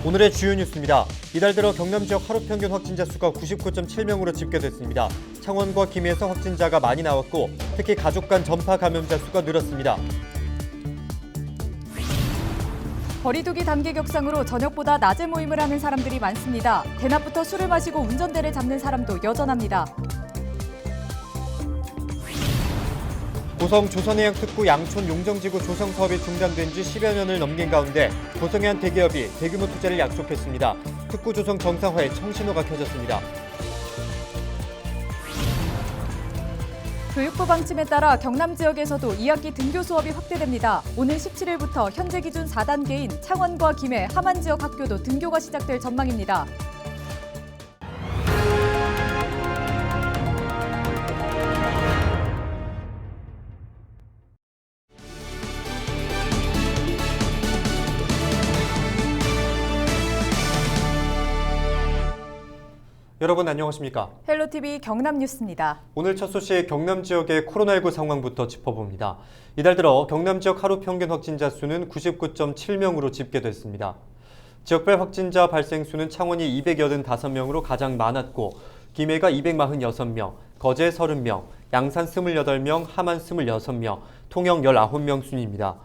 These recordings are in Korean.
오늘의 주요 뉴스입니다. 이달 들어 경남 지역 하루 평균 확진자 수가 99.7명으로 집계됐습니다. 창원과 김해에서 확진자가 많이 나왔고 특히 가족 간 전파 감염자 수가 늘었습니다. 거리두기 단계 격상으로 저녁보다 낮에 모임을 하는 사람들이 많습니다. 대낮부터 술을 마시고 운전대를 잡는 사람도 여전합니다. 고성 조선해양 특구 양촌 용정지구 조성 사업이 중단된 지 10여 년을 넘긴 가운데 고성의 한 대기업이 대규모 투자를 약속했습니다. 특구 조성 정상화에 청신호가 켜졌습니다. 교육부 방침에 따라 경남 지역에서도 2학기 등교 수업이 확대됩니다. 오는 17일부터 현재 기준 4단계인 창원과 김해, 함안 지역 학교도 등교가 시작될 전망입니다. 여러분 안녕하십니까? 헬로티비 경남 뉴스입니다. 오늘 첫 소식 경남 지역의 코로나19 상황부터 짚어봅니다. 이달 들어 경남 지역 하루 평균 확진자 수는 99.7명으로 집계됐습니다. 지역별 확진자 발생 수는 창원이 285명으로 가장 많았고 김해가 246명, 거제 30명, 양산 28명, 함안 26명, 통영 19명 순입니다.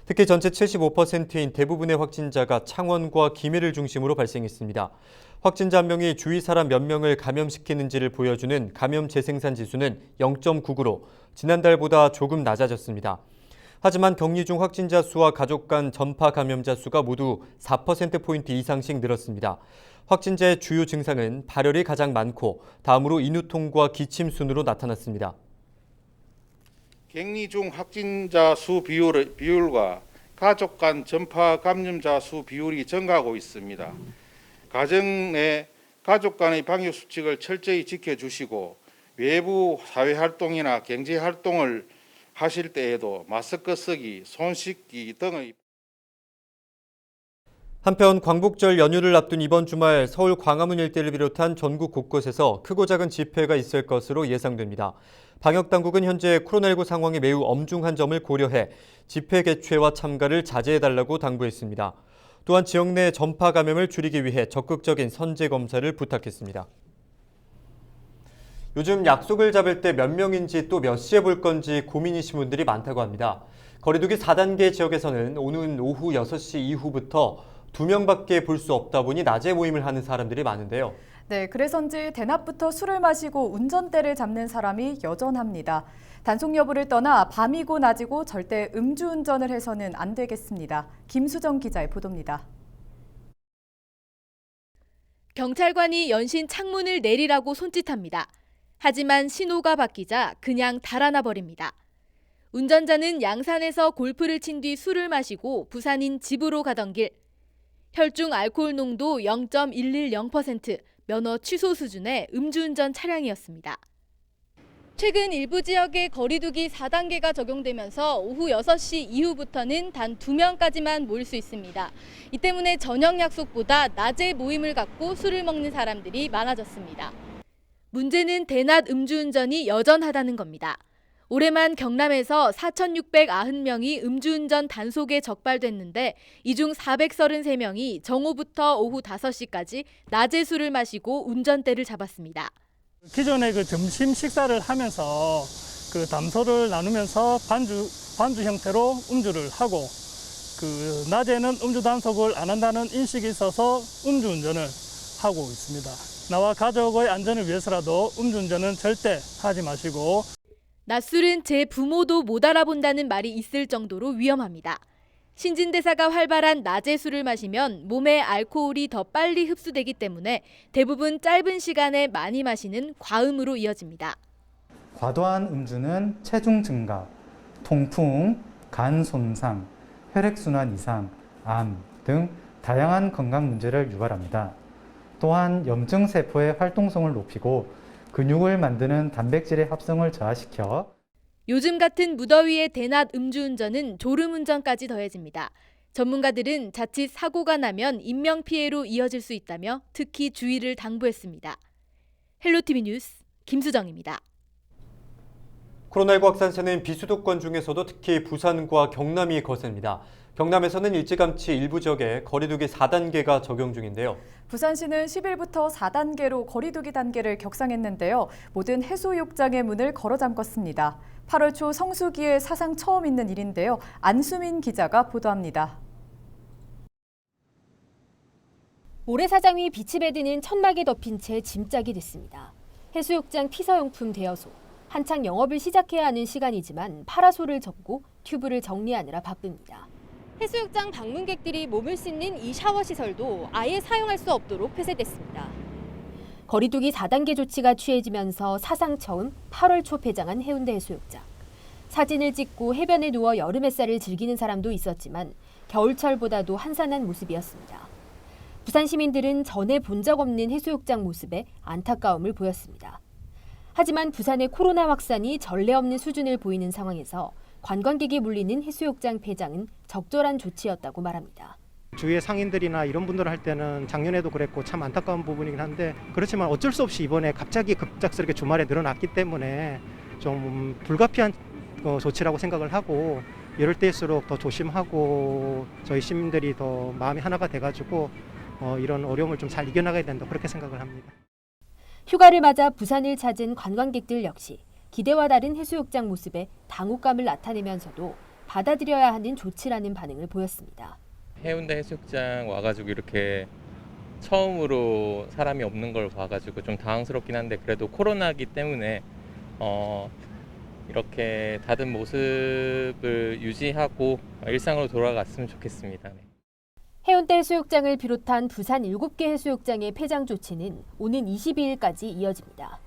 특히 전체 75%인 대부분의 확진자가 창원과 김해를 중심으로 발생했습니다. 확진자 한 명이 주위 사람 몇 명을 감염시키는지를 보여주는 감염 재생산 지수는 0.99로 지난달보다 조금 낮아졌습니다. 하지만 격리 중 확진자 수와 가족 간 전파 감염자 수가 모두 4%포인트 이상씩 늘었습니다. 확진자의 주요 증상은 발열이 가장 많고 다음으로 인후통과 기침 순으로 나타났습니다. 격리 중 확진자 수 비율과 가족 간 전파 감염자 수 비율이 증가하고 있습니다. 가정 내 가족 간의 방역 수칙을 철저히 지켜주시고 외부 사회 활동이나 경제 활동을 하실 때에도 마스크 쓰기, 손 씻기 등의 한편 광복절 연휴를 앞둔 이번 주말 서울 광화문 일대를 비롯한 전국 곳곳에서 크고 작은 집회가 있을 것으로 예상됩니다. 방역당국은 현재 코로나19 상황이 매우 엄중한 점을 고려해 집회 개최와 참가를 자제해달라고 당부했습니다. 또한 지역 내 전파 감염을 줄이기 위해 적극적인 선제 검사를 부탁했습니다. 요즘 약속을 잡을 때 몇 명인지 또 몇 시에 볼 건지 고민이신 분들이 많다고 합니다. 거리두기 4단계 지역에서는 오는 오후 6시 이후부터 2명밖에 볼 수 없다 보니 낮에 모임을 하는 사람들이 많은데요. 네, 그래서인지 대낮부터 술을 마시고 운전대를 잡는 사람이 여전합니다. 단속 여부를 떠나 밤이고 낮이고 절대 음주운전을 해서는 안 되겠습니다. 김수정 기자의 보도입니다. 경찰관이 연신 창문을 내리라고 손짓합니다. 하지만 신호가 바뀌자 그냥 달아나 버립니다. 운전자는 양산에서 골프를 친 뒤 술을 마시고 부산인 집으로 가던 길. 혈중 알코올 농도 0.110%, 면허 취소 수준의 음주운전 차량이었습니다. 최근 일부 지역에 거리두기 4단계가 적용되면서 오후 6시 이후부터는 단 2명까지만 모일 수 있습니다. 이 때문에 저녁 약속보다 낮에 모임을 갖고 술을 먹는 사람들이 많아졌습니다. 문제는 대낮 음주운전이 여전하다는 겁니다. 올해만 경남에서 4,690명이 음주운전 단속에 적발됐는데 이 중 433명이 정오부터 오후 5시까지 낮에 술을 마시고 운전대를 잡았습니다. 기존에 점심 식사를 하면서 담소를 나누면서 반주 형태로 음주를 하고 낮에는 음주 단속을 안 한다는 인식이 있어서 음주운전을 하고 있습니다. 나와 가족의 안전을 위해서라도 음주운전은 절대 하지 마시고 낮술은 제 부모도 못 알아본다는 말이 있을 정도로 위험합니다. 신진대사가 활발한 낮에 술을 마시면 몸에 알코올이 더 빨리 흡수되기 때문에 대부분 짧은 시간에 많이 마시는 과음으로 이어집니다. 과도한 음주는 체중 증가, 통풍, 간 손상, 혈액순환 이상, 암 등 다양한 건강 문제를 유발합니다. 또한 염증세포의 활동성을 높이고 근육을 만드는 단백질의 합성을 저하시켜 요즘 같은 무더위에 대낮 음주운전은 졸음운전까지 더해집니다. 전문가들은 자칫 사고가 나면 인명피해로 이어질 수 있다며 특히 주의를 당부했습니다. 헬로티비 뉴스 김수정입니다. 코로나19 확산세는 비수도권 중에서도 특히 부산과 경남이 거셉니다. 경남에서는 일찌감치 일부 지역에 거리두기 4단계가 적용 중인데요. 부산시는 10일부터 4단계로 거리두기 단계를 격상했는데요. 모든 해수욕장의 문을 걸어 잠궜습니다. 8월 초 성수기에 사상 처음 있는 일인데요. 안수민 기자가 보도합니다. 모래사장 위 빛이 배드는 천막에 덮인 채 짐짝이 됐습니다. 해수욕장 피서용품 대여소. 한창 영업을 시작해야 하는 시간이지만 파라솔을 접고 튜브를 정리하느라 바쁩니다. 해수욕장 방문객들이 몸을 씻는 이 샤워 시설도 아예 사용할 수 없도록 폐쇄됐습니다. 거리두기 4단계 조치가 취해지면서 사상 처음 8월 초 폐장한 해운대 해수욕장. 사진을 찍고 해변에 누워 여름 햇살을 즐기는 사람도 있었지만 겨울철보다도 한산한 모습이었습니다. 부산 시민들은 전에 본 적 없는 해수욕장 모습에 안타까움을 보였습니다. 하지만 부산의 코로나 확산이 전례 없는 수준을 보이는 상황에서 관광객이 몰리는 해수욕장 폐장은 적절한 조치였다고 말합니다. 주위의 상인들이나 이런 분들 할 때는 작년에도 그랬고 참 안타까운 부분이긴 한데 그렇지만 어쩔 수 없이 이번에 갑자기 급작스럽게 주말에 늘어났기 때문에 좀 불가피한 조치라고 생각을 하고 이럴 때일수록 더 조심하고 저희 시민들이 더 마음이 하나가 돼가지고 이런 어려움을 좀 잘 이겨나가야 된다 그렇게 생각을 합니다. 휴가를 맞아 부산을 찾은 관광객들 역시 기대와 다른 해수욕장 모습에 당혹감을 나타내면서도 받아들여야 하는 조치라는 반응을 보였습니다. 해운대 해수욕장 와가지고 이렇게 처음으로 사람이 없는 걸 봐가지고 좀 당황스럽긴 한데 그래도 코로나기 때문에 이렇게 닫은 모습을 유지하고 일상으로 돌아갔으면 좋겠습니다. 네. 해운대 해수욕장을 비롯한 부산 7개 해수욕장의 폐장 조치는 오는 22일까지 이어집니다.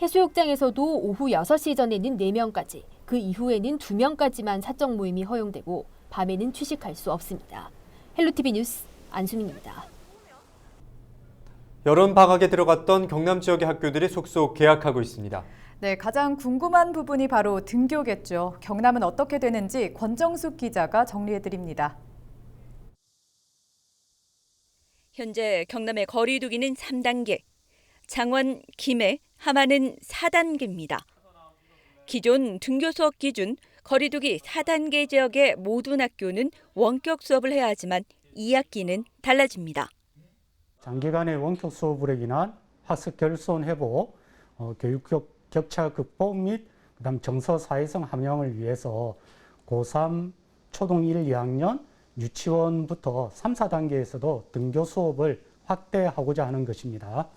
해수욕장에서도 오후 6시 전에는 4명까지, 그 이후에는 2명까지만 사적 모임이 허용되고 밤에는 취식할 수 없습니다. 헬로티비 뉴스 안수민입니다. 여름 방학에 들어갔던 경남 지역의 학교들이 속속 개학하고 있습니다. 네, 가장 궁금한 부분이 바로 등교겠죠. 경남은 어떻게 되는지 권정숙 기자가 정리해드립니다. 현재 경남의 거리두기는 3단계, 창원, 김해, 함안은 4단계입니다. 기존 등교 수업 기준 거리두기 4단계 지역의 모든 학교는 원격 수업을 해야 하지만 2학기는 달라집니다. 장기간의 원격 수업으로 인한 학습 결손 회복, 교육 격차 극복 및 그다음 정서 사회성 함양을 위해서 고3 초등 1, 2학년 유치원부터 3, 4단계에서도 등교 수업을 확대하고자 하는 것입니다.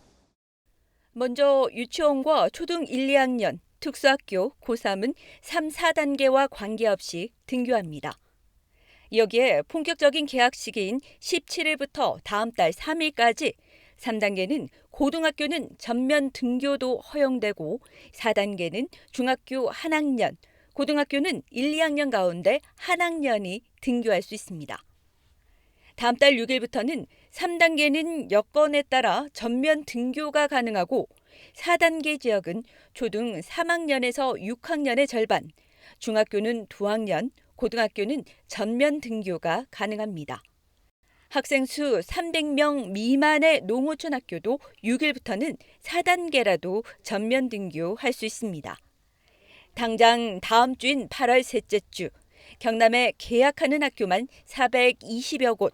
먼저 유치원과 초등 1, 2학년, 특수학교, 고3은 3, 4단계와 관계없이 등교합니다. 여기에 본격적인 개학 시기인 17일부터 다음 달 3일까지 3단계는 고등학교는 전면 등교도 허용되고 4단계는 중학교 1학년, 고등학교는 1, 2학년 가운데 1학년이 등교할 수 있습니다. 다음 달 6일부터는 3단계는 여건에 따라 전면 등교가 가능하고 4단계 지역은 초등 3학년에서 6학년의 절반, 중학교는 2학년, 고등학교는 전면 등교가 가능합니다. 학생 수 300명 미만의 농어촌 학교도 6일부터는 4단계라도 전면 등교할 수 있습니다. 당장 다음 주인 8월 셋째 주, 경남에 개학하는 학교만 420여 곳.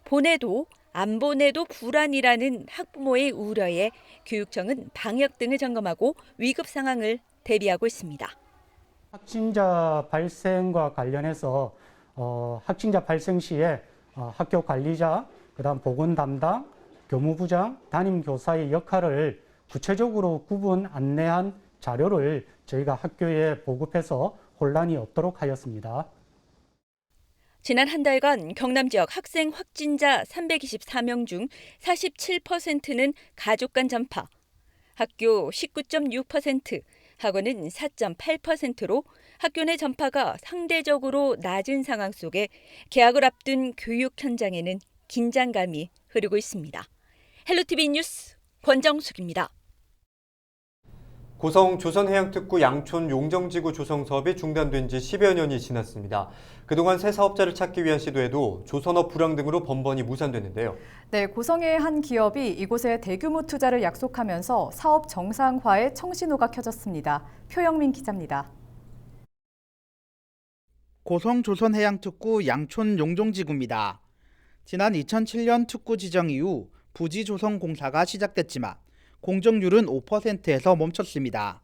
보내도 안 보내도 불안이라는 학부모의 우려에 교육청은 방역 등을 점검하고 위급 상황을 대비하고 있습니다. 확진자 발생과 관련해서 확진자 발생 시에 학교 관리자, 그다음 보건 담당, 교무부장, 담임 교사의 역할을 구체적으로 구분 안내한 자료를 저희가 학교에 보급해서 혼란이 없도록 하였습니다. 지난 한 달간 경남 지역 학생 확진자 324명 중 47%는 가족 간 전파, 학교 19.6%, 학원은 4.8%로 학교 내 전파가 상대적으로 낮은 상황 속에 개학을 앞둔 교육 현장에는 긴장감이 흐르고 있습니다. 헬로티비 뉴스 권정숙입니다. 고성 조선해양특구 양촌 용정지구 조성 사업이 중단된 지 10여 년이 지났습니다. 그동안 새 사업자를 찾기 위한 시도에도 조선업 불황 등으로 번번이 무산됐는데요. 네, 고성의 한 기업이 이곳에 대규모 투자를 약속하면서 사업 정상화에 청신호가 켜졌습니다. 표영민 기자입니다. 고성 조선해양특구 양촌 용종지구입니다. 지난 2007년 특구 지정 이후 부지 조성 공사가 시작됐지만 공정률은 5%에서 멈췄습니다.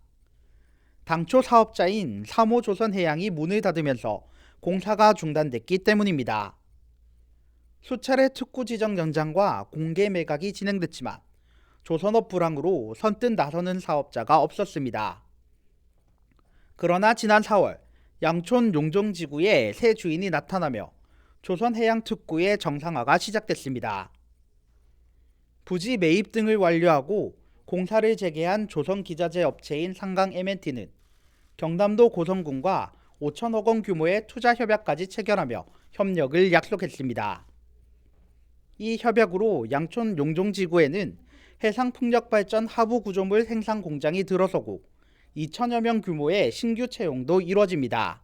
당초 사업자인 3호 조선해양이 문을 닫으면서 공사가 중단됐기 때문입니다. 수차례 특구 지정 연장과 공개 매각이 진행됐지만 조선업 불황으로 선뜻 나서는 사업자가 없었습니다. 그러나 지난 4월 양촌 용종지구에 새 주인이 나타나며 조선해양특구의 정상화가 시작됐습니다. 부지 매입 등을 완료하고 공사를 재개한 조선기자재 업체인 상강 M&T는 경남도 고성군과 5천억 원 규모의 투자 협약까지 체결하며 협력을 약속했습니다. 이 협약으로 양촌 용종지구에는 해상풍력발전 하부 구조물 생산 공장이 들어서고 2천여 명 규모의 신규 채용도 이뤄집니다.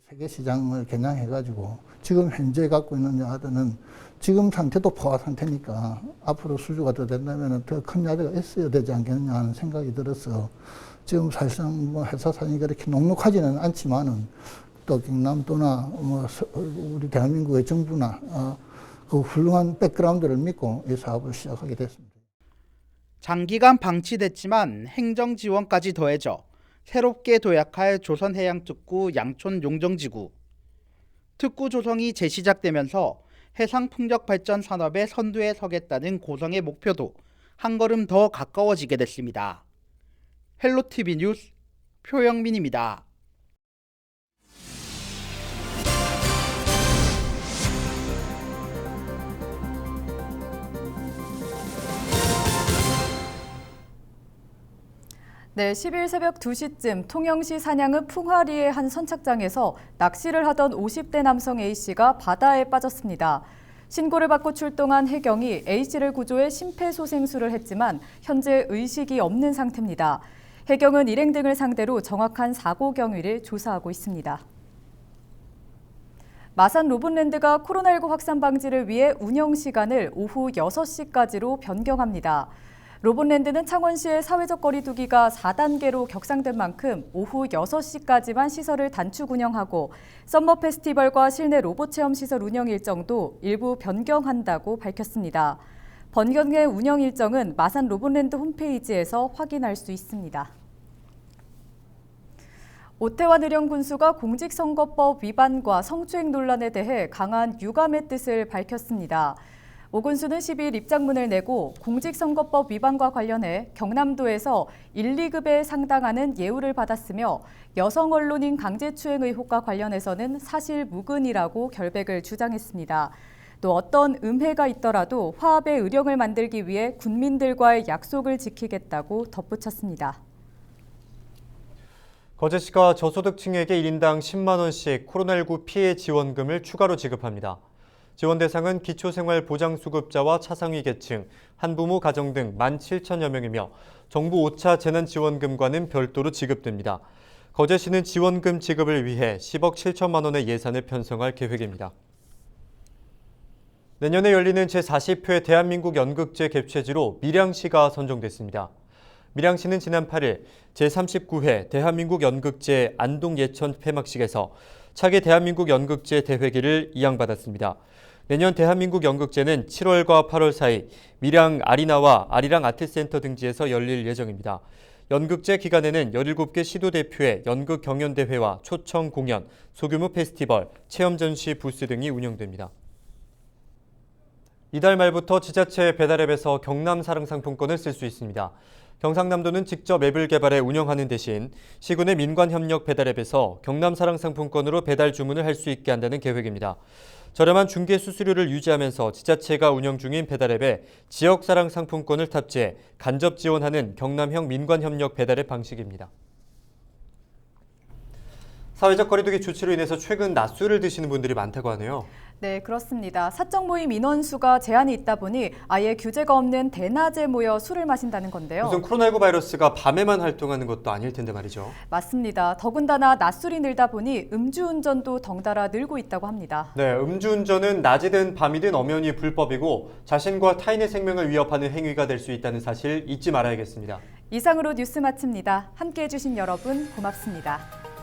세계 시장을 겨냥해가지고 지금 현재 갖고 있는 야드는 지금 상태도 포화 상태니까 앞으로 수주가 더 된다면 더 큰 야드가 있어야 되지 않겠느냐 하는 생각이 들어서 지금 사실상 뭐 회사 사정이 그렇게 녹록하지는 않지만은 또 경남도나 뭐 우리 대한민국의 정부나 그 훌륭한 백그라운드를 믿고 이 사업을 시작하게 됐습니다. 장기간 방치됐지만 행정 지원까지 더해져 새롭게 도약할 조선해양특구 양촌 용종지구. 특구 조성이 재시작되면서 해상풍력발전 산업의 선두에 서겠다는 고성의 목표도 한 걸음 더 가까워지게 됐습니다. 헬로티비 뉴스 표영민입니다. 네, 10일 새벽 2시쯤 통영시 산양읍 풍화리의 한 선착장에서 낚시를 하던 50대 남성 A씨가 바다에 빠졌습니다. 신고를 받고 출동한 해경이 A씨를 구조해 심폐소생술을 했지만 현재 의식이 없는 상태입니다. 해경은 일행 등을 상대로 정확한 사고 경위를 조사하고 있습니다. 마산 로봇랜드가 코로나19 확산 방지를 위해 운영 시간을 오후 6시까지로 변경합니다. 로봇랜드는 창원시의 사회적 거리 두기가 4단계로 격상된 만큼 오후 6시까지만 시설을 단축 운영하고 썸머 페스티벌과 실내 로봇 체험 시설 운영 일정도 일부 변경한다고 밝혔습니다. 변경의 운영 일정은 마산 로봇랜드 홈페이지에서 확인할 수 있습니다. 오태환 의령 군수가 공직선거법 위반과 성추행 논란에 대해 강한 유감의 뜻을 밝혔습니다. 오 군수는 10일 입장문을 내고 공직선거법 위반과 관련해 경남도에서 1, 2급에 상당하는 예우를 받았으며 여성 언론인 강제추행 의혹과 관련해서는 사실 무근이라고 결백을 주장했습니다. 또 어떤 음해가 있더라도 화합의 의령을 만들기 위해 군민들과의 약속을 지키겠다고 덧붙였습니다. 거제시가 저소득층에게 1인당 10만 원씩 코로나19 피해 지원금을 추가로 지급합니다. 지원 대상은 기초생활보장수급자와 차상위 계층, 한부모 가정 등 17,000여 명이며 정부 5차 재난지원금과는 별도로 지급됩니다. 거제시는 지원금 지급을 위해 10억 7천만 원의 예산을 편성할 계획입니다. 내년에 열리는 제40회 대한민국 연극제 개최지로 밀양시가 선정됐습니다. 밀양시는 지난 8일 제39회 대한민국 연극제 안동예천 폐막식에서 차기 대한민국 연극제 대회기를 이양받았습니다. 내년 대한민국 연극제는 7월과 8월 사이 밀양 아리나와 아리랑 아트센터 등지에서 열릴 예정입니다. 연극제 기간에는 17개 시도 대표의 연극 경연대회와 초청 공연, 소규모 페스티벌, 체험 전시 부스 등이 운영됩니다. 이달 말부터 지자체 배달앱에서 경남 사랑 상품권을 쓸 수 있습니다. 경상남도는 직접 앱을 개발해 운영하는 대신 시군의 민관협력 배달앱에서 경남 사랑 상품권으로 배달 주문을 할 수 있게 한다는 계획입니다. 저렴한 중개 수수료를 유지하면서 지자체가 운영 중인 배달앱에 지역 사랑 상품권을 탑재해 간접 지원하는 경남형 민관협력 배달앱 방식입니다. 사회적 거리두기 조치로 인해서 최근 낮술을 드시는 분들이 많다고 하네요. 네, 그렇습니다. 사적 모임 인원수가 제한이 있다 보니 아예 규제가 없는 대낮에 모여 술을 마신다는 건데요. 우선 코로나19 바이러스가 밤에만 활동하는 것도 아닐 텐데 말이죠. 맞습니다. 더군다나 낮술이 늘다 보니 음주운전도 덩달아 늘고 있다고 합니다. 네, 음주운전은 낮이든 밤이든 엄연히 불법이고 자신과 타인의 생명을 위협하는 행위가 될 수 있다는 사실 잊지 말아야겠습니다. 이상으로 뉴스 마칩니다. 함께해 주신 여러분 고맙습니다.